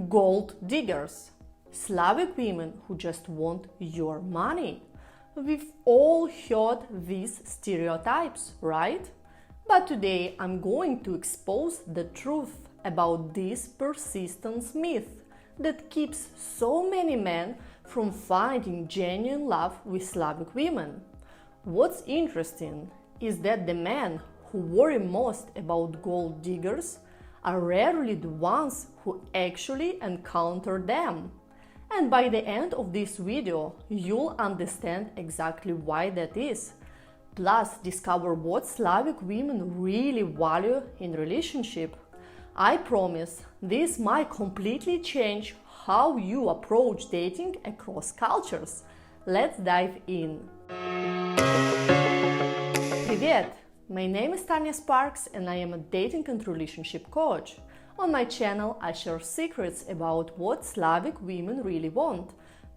gold diggers, Slavic women who just want your money. We've all heard these stereotypes, right? But today I'm going to expose the truth about this persistent myth that keeps so many men from finding genuine love with Slavic women. What's interesting is that the men who worry most about gold diggers are rarely the ones who actually encounter them. And by the end of this video, you'll understand exactly why that is. Plus, discover what Slavic women really value in relationship. I promise this might completely change how you approach dating across cultures. Let's dive in. Привет! My name is Tanya Sparks and I am a dating and relationship coach. On my channel, I share secrets about what Slavic women really want.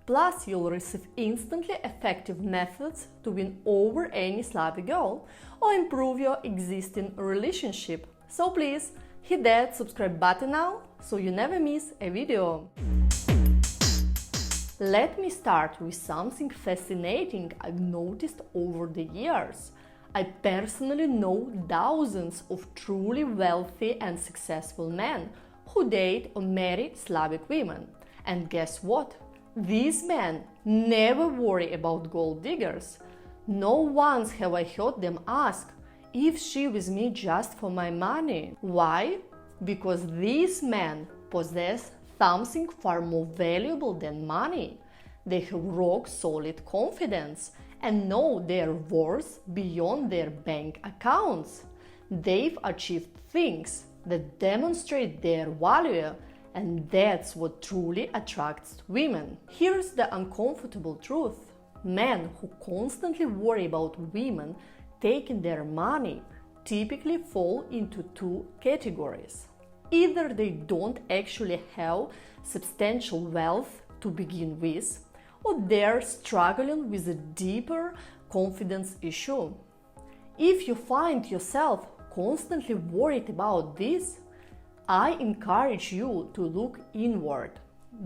Plus, you'll receive instantly effective methods to win over any Slavic girl or improve your existing relationship. So please, hit that subscribe button now so you never miss a video. Let me start with something fascinating I've noticed over the years. I personally know thousands of truly wealthy and successful men who date or marry Slavic women. And guess what? These men never worry about gold diggers. No once have I heard them ask if she with me just for my money. Why? Because these men possess something far more valuable than money. They have rock-solid confidence and know their worth beyond their bank accounts. They've achieved things that demonstrate their value, and that's what truly attracts women. Here's the uncomfortable truth. Men who constantly worry about women taking their money typically fall into two categories. Either they don't actually have substantial wealth to begin with, or they're struggling with a deeper confidence issue. If you find yourself constantly worried about this, I encourage you to look inward.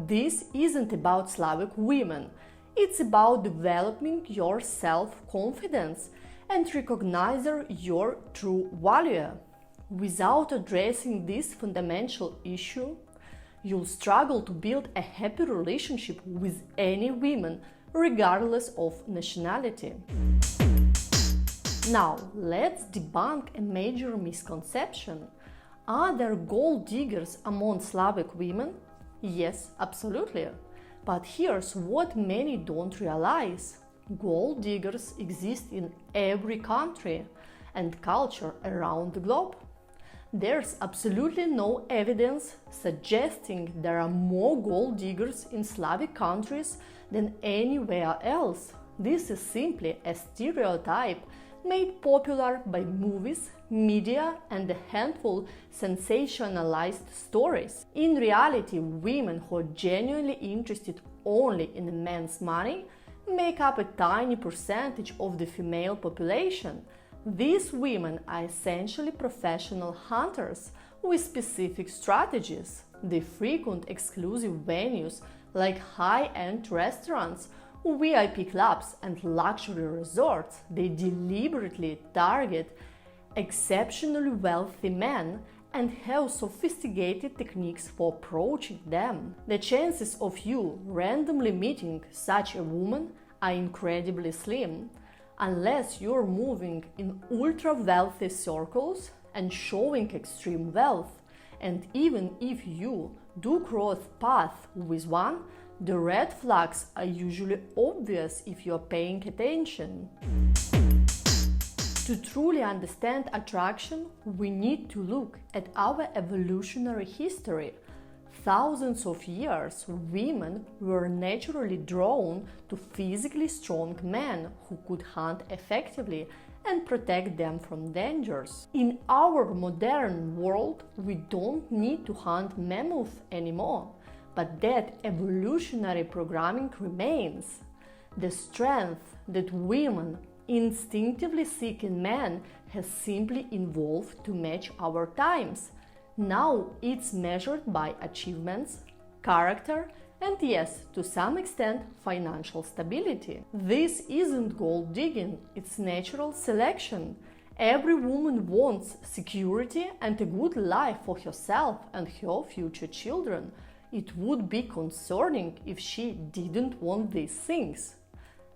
This isn't about Slavic women, it's about developing your self-confidence and recognizing your true value. Without addressing this fundamental issue, you'll struggle to build a happy relationship with any woman, regardless of nationality. Now, let's debunk a major misconception. Are there gold diggers among Slavic women? Yes, absolutely. But here's what many don't realize. Gold diggers exist in every country and culture around the globe. There's absolutely no evidence suggesting there are more gold diggers in Slavic countries than anywhere else. This is simply a stereotype made popular by movies, media, and a handful sensationalized stories. In reality, women who are genuinely interested only in a man's money make up a tiny percentage of the female population. These women are essentially professional hunters with specific strategies. They frequent exclusive venues like high-end restaurants, VIP clubs, and luxury resorts. They deliberately target exceptionally wealthy men and have sophisticated techniques for approaching them. The chances of you randomly meeting such a woman are incredibly slim, unless you're moving in ultra-wealthy circles and showing extreme wealth. And even if you do cross paths with one, the red flags are usually obvious if you're paying attention. To truly understand attraction, we need to look at our evolutionary history. Thousands of years, women were naturally drawn to physically strong men who could hunt effectively and protect them from dangers. In our modern world, we don't need to hunt mammoths anymore, but that evolutionary programming remains. The strength that women instinctively seek in men has simply evolved to match our times. Now it's measured by achievements, character, and yes, to some extent, financial stability. This isn't gold digging, it's natural selection. Every woman wants security and a good life for herself and her future children. It would be concerning if she didn't want these things.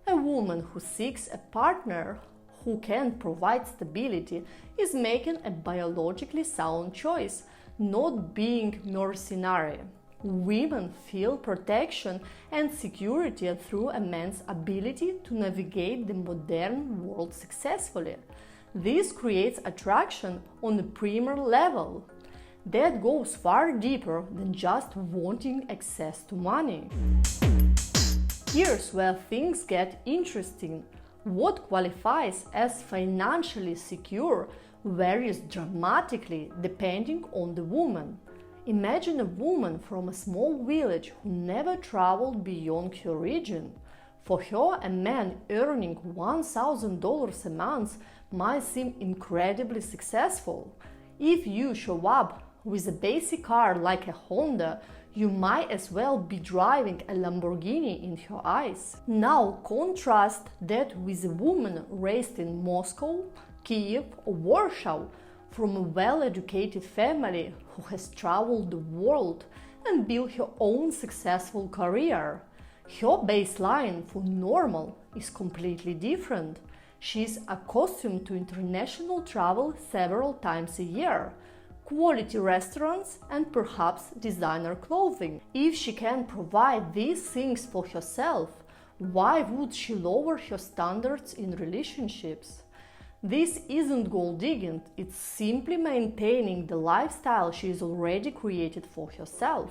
A woman who seeks a partner who can provide stability is making a biologically sound choice, not being mercenary. Women feel protection and security through a man's ability to navigate the modern world successfully. This creates attraction on a primal level that goes far deeper than just wanting access to money. Here's where things get interesting. What qualifies as financially secure varies dramatically depending on the woman. Imagine a woman from a small village who never traveled beyond her region. For her, a man earning $1,000 a month might seem incredibly successful. If you show up with a basic car like a Honda, you might as well be driving a Lamborghini in her eyes. Now contrast that with a woman raised in Moscow, Kiev or Warsaw, from a well-educated family who has traveled the world and built her own successful career. Her baseline for normal is completely different. She is accustomed to international travel several times a year, quality restaurants and perhaps designer clothing. If she can provide these things for herself, why would she lower her standards in relationships? This isn't gold digging, it's simply maintaining the lifestyle she has already created for herself.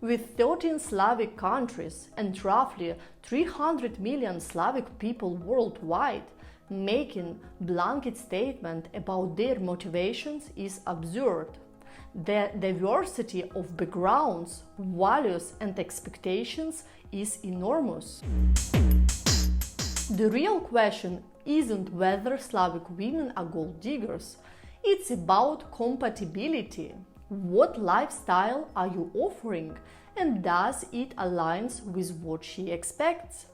With 13 Slavic countries and roughly 300 million Slavic people worldwide, making blanket statement about their motivations is absurd. The diversity of backgrounds, values and expectations is enormous. The real question isn't whether Slavic women are gold diggers, it's about compatibility. What lifestyle are you offering, and does it align with what she expects?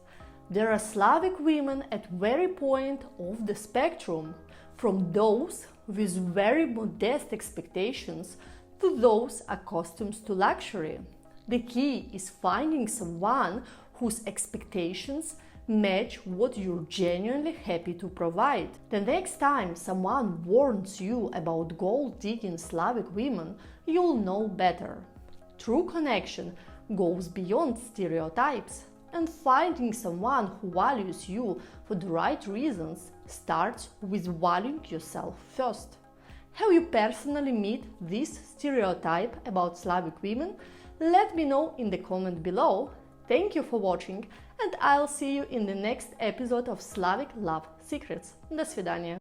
There are Slavic women at very point of the spectrum, from those with very modest expectations to those accustomed to luxury. The key is finding someone whose expectations match what you're genuinely happy to provide. The next time someone warns you about gold-digging Slavic women, you'll know better. True connection goes beyond stereotypes, and finding someone who values you for the right reasons starts with valuing yourself first. Have you personally met this stereotype about Slavic women? Let me know in the comment below. Thank you for watching, and I'll see you in the next episode of Slavic Love Secrets. До свидания!